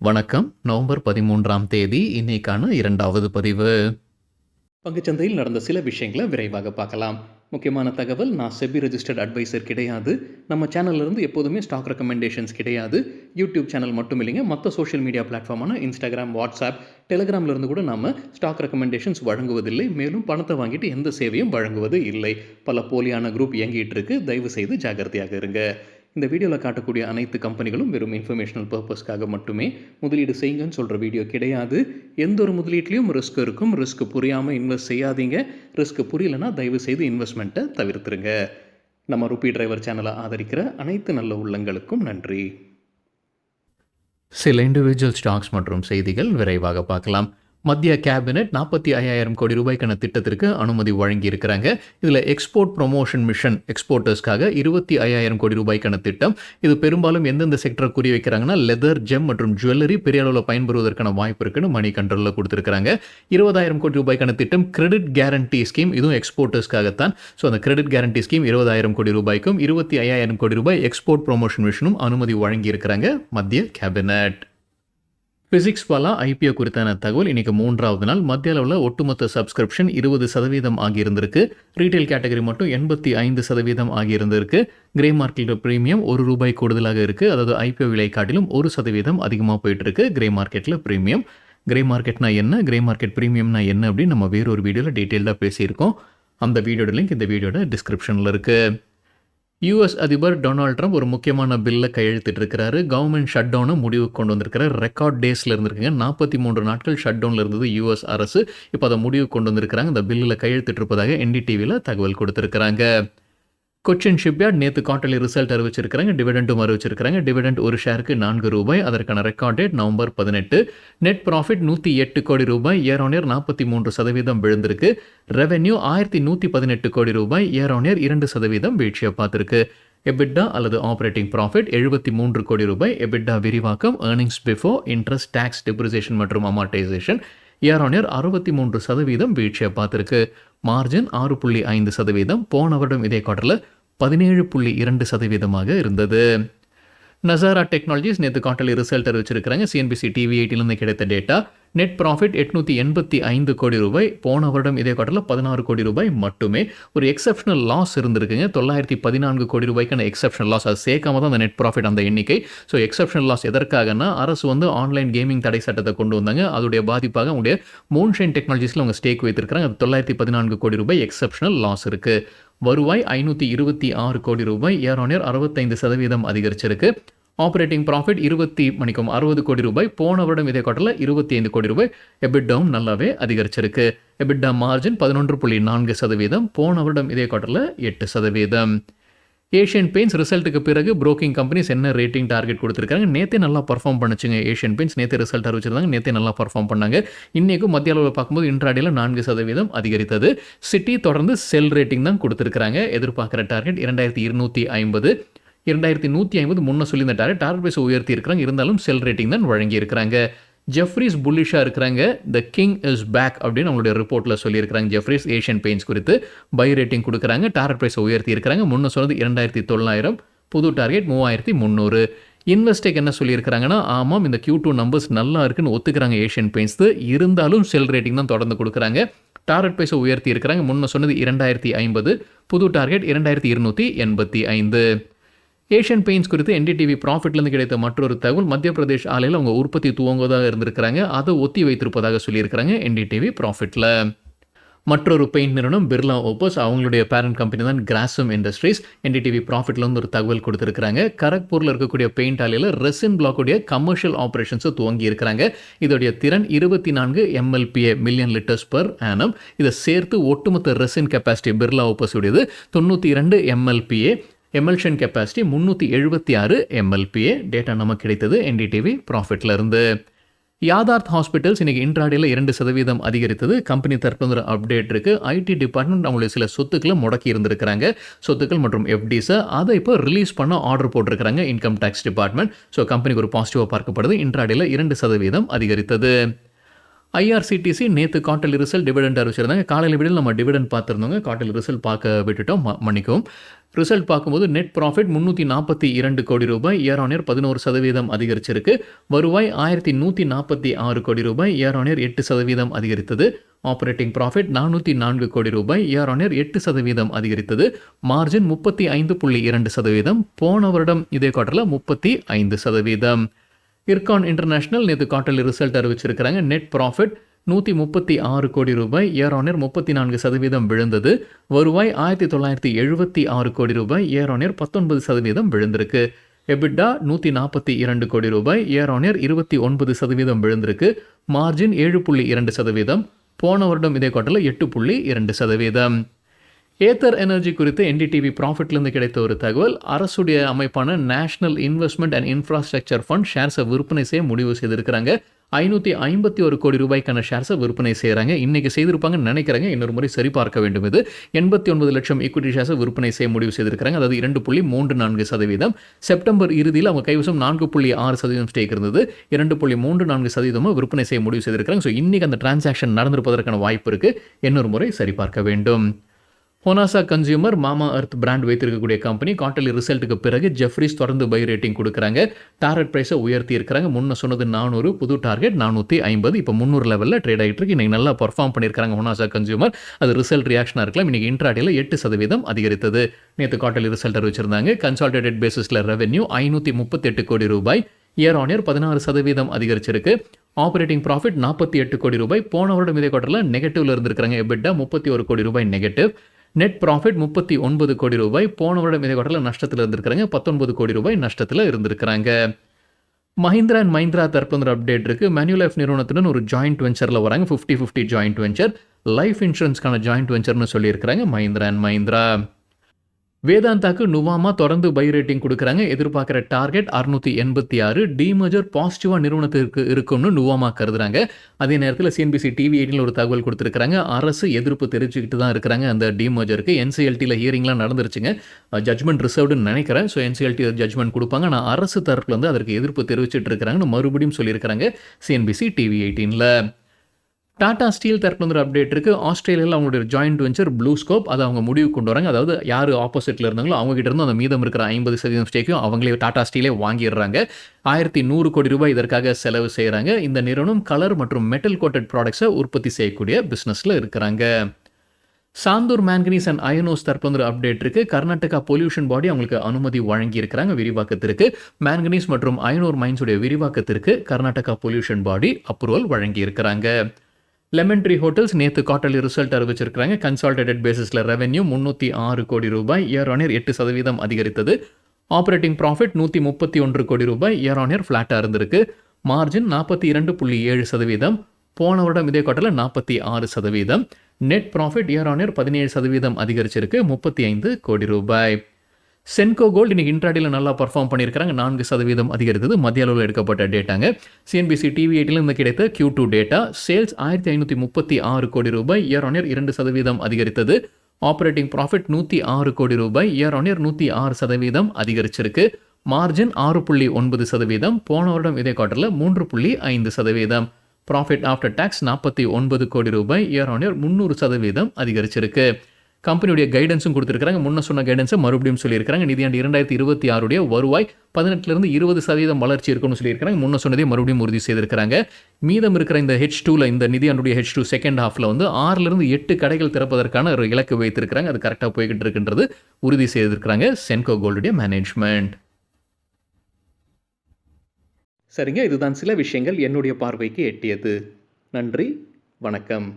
வணக்கம். நவம்பர் 13ஆம் தேதி இன்னைக்கான 2வது பதிவு. பங்குச்சந்தையில் நடந்த சில விஷயங்களை விரைவாக பார்க்கலாம். முக்கியமான தகவல், நான் செபி ரெஜிஸ்டர்ட் அட்வைசர் கிடையாது. நம்ம சேனல்ல இருந்து எப்போதுமே ஸ்டாக் ரெக்கமெண்டேஷன்ஸ் கிடையாது. யூடியூப் சேனல் மட்டும் இல்லைங்க, மற்ற சோஷியல் மீடியா பிளாட்ஃபார்மான இன்ஸ்டாகிராம், வாட்ஸ்அப், டெலிகிராம்ல இருந்து கூட நாம ஸ்டாக் ரெக்கமெண்டேஷன்ஸ் வழங்குவதில்லை. மேலும் பணத்தை வாங்கிட்டு எந்த சேவையும் வழங்குவது இல்லை. பல போலியான குரூப் இயங்கிட்டு இருக்கு. தயவு செய்து ஜாகிரதையாக இருங்க. இந்த வீடியோவில் காட்டக்கூடிய அனைத்து கம்பெனிகளும் வெறும் இன்ஃபர்மேஷனல் பர்பஸ்க்காக மட்டுமே முதலீடு செய்யுங்கன்னு சொல்கிற வீடியோ கிடையாது. எந்த ஒரு முதலீட்லையும் ரிஸ்க் இருக்கும். ரிஸ்க் புரியாமல் இன்வெஸ்ட் செய்யாதீங்க. ரிஸ்க் புரியலைன்னா தயவு செய்து இன்வெஸ்ட்மெண்ட்டை தவிர்த்துருங்க. நம்ம ருபி டிரைவர் சேனலை ஆதரிக்கிற அனைத்து நல்ல உள்ளங்களுக்கும் நன்றி. சில இண்டிவிஜுவல் ஸ்டாக்ஸ் மற்றும் செய்திகள் விரைவாக பார்க்கலாம். மத்திய கேபினெட் 45,000 கோடி ரூபாய்க்கான திட்டத்திற்கு அனுமதி வழங்கியிருக்கிறாங்க. இதில் எக்ஸ்போர்ட் ப்ரொமோஷன் மிஷன் எக்ஸ்போர்ட்டர்ஸ்க்காக 25,000 கோடி ரூபாய்க்கான திட்டம். இது பெரும்பாலும் எந்தெந்த செக்டரை குறி வைக்கிறாங்கன்னா, லெதர், ஜெம் மற்றும் ஜுவல்லரி பெரிய அளவில் பயன்பெறுவதற்கான வாய்ப்பு இருக்குன்னு மணி கண்ட்ரோலில் கொடுத்துருக்காங்க. 20,000 கோடி ரூபாய்க்கான திட்டம் கிரெடிட் கேரண்டி ஸ்கீம், இதுவும் எக்ஸ்போர்ட்டர்ஸ்க்காகத்தான். ஸோ அந்த கிரெடிட் கேரண்டி ஸ்கீம் 20,000 கோடி ரூபாய்க்கும் 25,000 கோடி ரூபாய் எக்ஸ்போர்ட் ப்ரொமோஷன் மிஷனும் அனுமதி வழங்கியிருக்கிறாங்க மத்திய கேபினெட். பிசிக்ஸ் வாலா ஐபிஓ குறித்தான தகவல். இன்னைக்கு 3வது நாள். மத்திய அளவில் ஒட்டுமொத்த சப்ஸ்கிரிப்ஷன் 20% ஆகியிருந்திருக்கு. ரீட்டைல் கேட்டகரி மட்டும் 85% ஆகியிருந்திருக்கு. கிரே மார்க்கெட் ப்ரீமியம் ₹1 கூடுதலாக இருக்குது. அதாவது ஐபிஓ விலை காட்டிலும் 1% அதிகமாக போயிட்டு இருக்கு கிரே மார்க்கெட்டில் ப்ரீமியம். கிரே மார்க்கெட்னா என்ன, கிரே மார்க்கெட் ப்ரீமியம்னா என்ன அப்படின்னு நம்ம வேறொரு வீடியோவில் டீட்டெயிலாக பேசியிருக்கோம். அந்த வீடியோட லிங்க் இந்த வீடியோட டிஸ்கிரிப்ஷனில் இருக்குது. யூஎஸ் அதிபர் டொனால்ட் ட்ரம்ப் ஒரு முக்கியமான பில்லை கையெழுத்திட்டு இருக்கிறாரு. கவர்மெண்ட் ஷட் டவுனை முடிவுக்கு கொண்டு வந்திருக்கிறார். ரெக்கார்ட் டேஸில் இருந்திருக்குங்க. 43 நாட்கள் ஷட் டவுனில் இருந்தது யூஎஸ் அரசு. இப்போ அதை முடிவுக்கு கொண்டு வந்திருக்கிறாங்க. இந்த பில்லில் கையெழுத்திட்டு இருப்பதாக என்டிடிவியில் தகவல் கொடுத்துருக்கிறாங்க. கொச்சின் ஷிப்யார்ட் நேற்று குவார்ட்டர்லி ரிசல்ட் அறிவிச்சிருக்காங்க. டிவிடெண்டும் அறிவிச்சிருக்காங்க. டிவிடெண்ட் ஒரு ஷேருக்கு ₹4. அதற்கான record date November 18. Net profit ₹108 கோடி. இயர் ஆன் இயர் 43% விழுந்திருக்கு. ரெவென்யூ ₹1,118 கோடி. இயர் ஆன் இயர் 2% வீழ்ச்சியை பார்த்துருக்கு. எபிட்டா அல்லது ஆப்ரேட்டிங் ப்ராஃபிட் ₹73 கோடி. எபிட்டா விரிவாக்கம், earnings before interest, tax, depreciation மற்றும் அமார்டைசேஷன் இயர் ஆன் இயர் 63% வீழ்ச்சியை பார்த்துருக்கு. மார்ஜின் 6.5%. போன வருடம் இதே குவார்ட்டரில் 17.2% இருந்தது. நசாரா டெக்னாலஜிஸ் நேற்று குவார்ட்டர்லி ரிசல்ட் அறிவிச்சிருக்கிறாங்க. சிஎன்பிசி டிவி 8 கிடைத்த டேட்டா. நெட் ப்ராஃபிட் ₹885 கோடி. போன வருடம் இதே குவார்ட்டரில் ₹16 கோடி மட்டுமே. ஒரு எக்ஸப்ஷனல் லாஸ் இருந்திருக்குங்க. ₹914 கோடி எக்ஸப்ஷனல் லாஸ். அது சேர்க்காம தான் அந்த நெட் ப்ராஃபிட் அந்த எண்ணிக்கை. ஸோ எக்ஸப்ஷனல் லாஸ் எதற்காகனா, அரசு ஆன்லைன் கேமிங் தடை சட்டத்தை கொண்டு வந்தாங்க. அதோடைய பாதிப்பாக அவங்களுடைய மூன்ஷைன் டெக்னாலஜிஸில் அவங்க ஸ்டேக் வைத்திருக்கிறாங்க. அது ₹914 கோடி எக்ஸப்ஷனல் லாஸ் இருக்குது. வருவாய் ₹526 கோடி. இயர் ஆன் இயர் 65% அதிகரிச்சிருக்கு. ஆப்ரேட்டிங் ப்ராஃபிட் 60 கோடி. போன வருடம் இதே குவார்ட்டரில் 25 கோடி. எபிட்டாவும் நல்லாவே அதிகரிச்சிருக்கு. EBITDA margin 11.4%. போன வருடம் இதே குவார்ட்டரில் 8%. ஏஷியன் பெயிண்ட்ஸ் ரிசல்ட்டுக்கு பிறகு புரோக்கிங் கம்பெனிஸ் என்ன ரேட்டிங் டார்கெட் கொடுத்துருக்காங்க. நேற்றே நல்லா பர்ஃபார்ம் பண்ணுச்சுங்க. ஏஷியன் பெயிண்ட்ஸ் நேற்று ரிசல்ட் அறிவிச்சிருந்தாங்க. நேற்றே நல்லா பர்ஃபார்ம் பண்ணாங்க. இன்றைக்கும் மத்திய அளவில் பார்க்கும்போது இன்ட்ராடேல 4% அதிகரித்தது. சிட்டி தொடர்ந்து செல் ரேட்டிங் தான் கொடுத்துருக்காங்க. எதிர்பார்க்குற டார்கெட் 2250. 2150 முன்ன சொல்லி இந்த டார்கெட் பிரைஸ் உயர்த்தி இருக்கிறாங்க. இருந்தாலும் செல் ரேட்டிங் தான் வழங்கி இருக்கிறாங்க. ஜெஃப்ரீஸ் புல்லிஷாக இருக்கிறாங்க. த கிங் இஸ் பேக் அப்படின்னு அவங்களுடைய ரிப்போர்ட்டில் சொல்லியிருக்கிறாங்க. ஜெஃப்ரீஸ் ஏஷியன் பெயிண்ட்ஸ் குறித்து பை ரேட்டிங் கொடுக்குறாங்க. டார்கெட் பிரைஸ் உயர்த்தி இருக்கிறாங்க. முன்ன சொன்னது 2900, புது டார்கெட் 3300. இன்வெஸ்டேக் என்ன சொல்லியிருக்கிறாங்கன்னா, ஆமாம் இந்த Q2 நம்பர்ஸ் நல்லா இருக்குன்னு ஒத்துக்கிறாங்க ஏஷியன் பெயிண்ட்ஸ். இருந்தாலும் செல் ரேட்டிங் தான் தொடர்ந்து கொடுக்குறாங்க. டார்கெட் பிரைஸ் உயர்த்தி இருக்கிறாங்க. முன்ன சொன்னது 2050, புது டார்கெட் 2285. ஏஷியன் பெயிண்ட்ஸ் குறித்து என்டிடிவி ப்ராஃபிட்லேருந்து கிடைத்த மற்றொரு தகவல், மத்திய பிரதேஷ் ஆலையில் அவங்க உற்பத்தி துவங்குவதாக இருந்திருக்கிறாங்க. அதை ஒத்தி வைத்திருப்பதாக சொல்லியிருக்கிறாங்க என்டிடிவி ப்ராஃபிட்டில். மற்றொரு பெயிண்ட் நிறுவனம் பிர்லா ஓப்பஸ், அவங்களுடைய பேரண்ட் கம்பெனி தான் கிராசம் இண்டஸ்ட்ரீஸ். என்டிடிவி ப்ராஃபிட்ல வந்து ஒரு தகவல் கொடுத்துருக்காங்க. கரக்பூரில் இருக்கக்கூடிய பெயிண்ட் ஆலையில் ரெசின் பிளாக்குடைய கமர்ஷியல் ஆப்ரேஷன்ஸை துவங்கி இருக்கிறாங்க. இதோடைய திறன் 24 MLPA million litres per annum. இதை சேர்த்து ஒட்டுமொத்த ரெசின் கெப்பாசிட்டி பிர்லா ஓப்பஸ் உடையது 92 MLPA. Emulsion capacity 376 MLPA. Data நமக்கு கிடைத்தது என்டிடிவி ப்ராஃபிட்ல இருந்து. யாதார்த் ஹாஸ்பிட்டல்ஸ் இன்னைக்கு இன்ட்ராடேல 2% அதிகரித்தது. கம்பெனி தரப்பு ஒரு அப்டேட் இருக்கு. ஐடி டிபார்ட்மெண்ட் அவங்களுடைய சில சொத்துக்களை முடக்கி இருந்திருக்கிறாங்க. சொத்துக்கள் மற்றும் எஃப்டிஸை அதை இப்போ ரிலீஸ் பண்ண ஆர்டர் போட்டிருக்கிறாங்க இன்கம் டேக்ஸ் டிபார்ட்மெண்ட். ஸோ கம்பெனிக்கு ஒரு பாசிட்டிவாக பார்க்கப்படுது. இன்ட்ராடேல 2% அதிகரித்தது. ஐஆர்சிடிசி நேற்று குவார்ட்டர்லி ரிசல்ட் டிவிடெண்ட் அறிவிச்சிருந்தாங்க. காலையில் வீடியோவில் நம்ம டிவிடெண்ட் பார்த்துருந்தோங்க. குவார்ட்டர்லி ரிசல்ட் பார்க்க விட்டுட்டோம். மன்னிக்கவும். ரிசல்ட் பார்க்கும்போது நெட் ப்ராஃபிட் 342 கோடி ரூபாய் இயர் ஆன் இயர் 11% அதிகரிச்சிருக்கு. வருவாய் 1146 கோடி ரூபாய் இயர் ஆன் இயர் 8% அதிகரித்தது. ஆப்பரேட்டிங் ப்ராஃபிட் 404 கோடி ரூபாய் இயர் ஆன் இயர் 8% அதிகரித்தது. மார்ஜின் 35.2%. போன வருடம் இதே குவார்ட்டரில் 35%. இர்கான் இன்டர்நேஷனல் நேற்று குவார்ட்டர்லி ரிசல்ட் அறிவிச்சிருக்கிறாங்க. நெட் ப்ராஃபிட் 136 கோடி ரூபாய் இயர் ஆன் இயர் 34% விழுந்தது. வருவாய் 1976 கோடி ரூபாய் இயர் ஆன் இயர் 19% விழுந்திருக்கு. எபிட்டா 142 கோடி ரூபாய் இயர் ஆன் இயர் 29% விழுந்திருக்கு. மார்ஜின் 7.2%. போன வருடம் இதே குவார்ட்டரில் 8.2%. ஏத்தர் எனர்ஜி குறித்து என்டிடிவி ப்ராஃபிட்லேருந்து கிடைத்த ஒரு தகவல், அரசுடைய அமைப்பான national investment and infrastructure fund ஷேர்ஸை விற்பனை செய்ய முடிவு செய்திருக்கிறாங்க. 551 கோடி ரூபாய்க்கான ஷேர்ஸை விற்பனை செய்கிறாங்க. இன்றைக்கி செய்திருப்பாங்கன்னு நினைக்கிறாங்க. இன்னொரு முறை சரிபார்க்க வேண்டும். இது 89 லட்சம் ஈக்விட்டி ஷேர்ஸை விற்பனை செய்ய முடிவு செய்திருக்கிறாங்க. அதாவது 2.34%. செப்டம்பர் இறுதியில் அவங்க கைவசம் 4.6% ஸ்டேக் இருந்தது. 2.34% விற்பனை செய்ய முடிவு செய்திருக்கிறாங்க. ஸோ இன்றைக்கி அந்த டிரான்சாக்ஷன் நடந்திருப்பதற்கான வாய்ப்பு இருக்குது. இன்னொரு முறை சரிபார்க்க வேண்டும். ஹொனாசா கன்சியூமர் மாமா அர்த் பிராண்ட் வைத்திருக்கக்கூடிய கம்பெனி குவார்ட்டர்லி ரிசல்ட்டுக்கு பிறகு ஜெஃப்ரிஸ் தொடர்ந்து பை ரேட்டிங் கொடுக்குறாங்க. டார்கெட் ப்ரைஸை உயர்த்தி இருக்கிறாங்க. முன்ன சொன்னது 400, புது டார்கெட் 450. இப்போ 300 லெவலில் ட்ரேட் ஆகிட்டு இருக்கு. இன்றைக்கி நல்லா பர்ஃபார்ம் பண்ணியிருக்காங்க ஹொனாசா கன்சியூமர். அது ரிசல்ட் ரியாக்ஷனாக இருக்கலாம். இன்றைக்கி இன்ட்ராடேல 8% அதிகரித்தது. நேற்று குவார்ட்டர்லி ரிசல்ட் அறிவிச்சிருந்தாங்க. கன்சால்டேட்டட் பேசிஸில் ரெவென்யூ 538 கோடி ரூபாய் இயர் ஆன் இயர் 16% அதிகரிச்சிருக்கு. ஆப்பரேட்டிங் ப்ராஃபிட் 48 கோடி ரூபாய். போன வருடம் இதே குவார்ட்டரில் நெகட்டிவ்ல இருந்திருக்காங்க. எபிட்டா 31 கோடி ரூபாய் நெகட்டிவ். நெட் ப்ராஃபிட் 39 கோடி ரூபாய். போன வருடம் இதே குவார்ட்டரில் நஷ்டத்தில் இருந்திருக்கிறாங்க. 19 கோடி ரூபாய் நஷ்டத்தில் இருந்திருக்கிறாங்க. மஹிந்திரா அண்ட் மஹிந்திரா தரப்புல ஒரு அப்டேட் இருக்குது. மேனுலைஃப் நிறுவனத்துடன் ஒரு ஜாயிண்ட் வெஞ்சரில் வராங்க. 50-50 ஜாயிண்ட் வெஞ்சர். லைஃப் இன்சூரன்ஸ்க்கான ஜாயிண்ட் வெஞ்சர்னு சொல்லியிருக்கிறாங்க மஹிந்திரா அண்ட் மஹிந்திரா. வேதாந்தாக்கு நுவாமா தொடர்ந்து பை ரேட்டிங் கொடுக்குறாங்க. எதிர்பார்க்குற டார்கெட் 686. டிமர்ஜர் பாசிட்டிவாக நிறுவனத்திற்கு இருக்கும்னு நுவாமா கருதுறாங்க. அதே நேரத்தில் சிஎன்பிசி டிவி 18 ஒரு தகவல் கொடுத்துருக்காங்க. அரசு எதிர்ப்பு தெரிவிச்சுக்கிட்டு தான் இருக்கிறாங்க அந்த டிமர்ஜருக்கு. என்சிஎல்டியில் ஹியரிங்லாம் நடந்துருச்சுங்க. ஜட்மெண்ட் ரிசர்வ்டுன்னு நினைக்கிறேன். ஸோ என்சிஎல்டி ஜட்மெண்ட் கொடுப்பாங்க. ஆனால் அரசு தரப்புல வந்து அதற்கு எதிர்ப்பு தெரிவிச்சுட்டு இருக்கிறாங்கன்னு மறுபடியும் சொல்லியிருக்கிறாங்க சிஎன்பிசி டிவி 18ல். டாடா ஸ்டீல் தரப்புல ஒரு அப்டேட் இருக்குது. ஆஸ்திரேலியாவில் அவங்களுடைய ஜாயிண்ட் வெஞ்சர் ப்ளூ ஸ்கோப் அதை அவங்க முடிவு கொண்டு வராங்க. அதாவது யார் ஆப்போசிட்டில் இருந்தாங்களோ அவங்ககிட்ட இருந்து அந்த மீதம் இருக்கிற 50% ஸ்டேக்கையும் அவங்களே டாடா ஸ்டீலே வாங்கிடுறாங்க. 1100 கோடி ரூபாய் இதற்காக செலவு செய்கிறாங்க. இந்த நிறுவனம் கலர் மற்றும் மெட்டல் கோட்டட் ப்ராடக்ட்ஸை உற்பத்தி செய்யக்கூடிய பிஸ்னஸில் இருக்கிறாங்க. சாந்தூர் மேங்கனீஸ் அண்ட் அயனோஸ் தரப்புல ஒரு அப்டேட் இருக்குது. கர்நாடகா பொல்யூஷன் பாடி அவங்களுக்கு அனுமதி வழங்கி இருக்கிறாங்க விரிவாக்கத்திற்கு. மேங்கனீஸ் மற்றும் அயனோர் மைன்ஸுடைய விரிவாக்கத்திற்கு கர்நாடகா பொல்யூஷன் பாடி அப்ரூவல் வழங்கி இருக்கிறாங்க. லெமன் ட்ரீ ஹோட்டல்ஸ் நேற்று குவார்ட்டர்லி ரிசல்ட் அறிவிச்சிருக்கிறாங்க. கன்சால்டேட்டட் பேசிஸில் ரெவென்யூ 306 கோடி ரூபாய் இயர் ஆன் இயர் 8% அதிகரித்தது. ஆப்பரேட்டிங் ப்ராஃபிட் 131 கோடி ரூபாய் இயர் ஆன் இயர் ஃப்ளாட்டாக இருந்திருக்கு. மார்ஜின் 42.7%. போன வருடம் இதே குவார்ட்டரில் 46%. Net profit year on year 17% அதிகரிச்சிருக்கு. 35 கோடி ரூபாய். சென்கோ கோல்டு இன்னைக்கு இன்ட்ராடேல நல்லா பர்ஃபார்ம் பண்ணியிருக்காங்க. 4% அதிகரித்தது. மத்திய அளவில் எடுக்கப்பட்ட டேட்டாங்க. சிஎன்பிசி டிவி 18 கிடைத்த Q2 டேட்டா. சேல்ஸ் 1536 கோடி ரூபாய் இயர் ஆன் இயர் 2% அதிகரித்தது. ஆப்பரேட்டிங் ப்ராஃபிட் 106 கோடி ரூபாய் இயர் ஆன் இயர் 106% அதிகரிச்சிருக்கு. மார்ஜின் 6.9%. போன வருடம் இதே குவார்ட்டரில் 3.5%. ப்ராஃபிட் ஆஃப்டர் டாக்ஸ் 49 கோடி ரூபாய் இயர் ஆன் இயர் 300% அதிகரிச்சிருக்கு. கம்பெனியுடைய கைடன்ஸும் கொடுத்துருக்காங்க. முன்ன சொன்ன கைடன்ஸை மறுபடியும் சொல்லியிருக்காங்க. நிதியாண்டு 2026 வருவாய் 18% 20% வளர்ச்சி இருக்குன்னு சொல்லியிருக்காங்க. முன்ன சொன்னதே மறுபடியும் உறுதி செய்திருக்கிறாங்க. மீதம் இருக்கிற இந்த H2ல இந்த நிதியாண்டுடைய H2 செகண்ட் ஹாஃபில் வந்து 6-8 கடைகள் திறப்பதற்கான ஒரு இலக்கு வைத்திருக்கிறாங்க. அது கரெக்டாக போய்கிட்டு இருக்குன்றது உறுதி செய்திருக்கிறாங்க சென்கோ கோல்டுடைய மேனேஜ்மெண்ட். சரிங்க, இதுதான் சில விஷயங்கள் என்னுடைய பார்வைக்கு எட்டியது. நன்றி, வணக்கம்.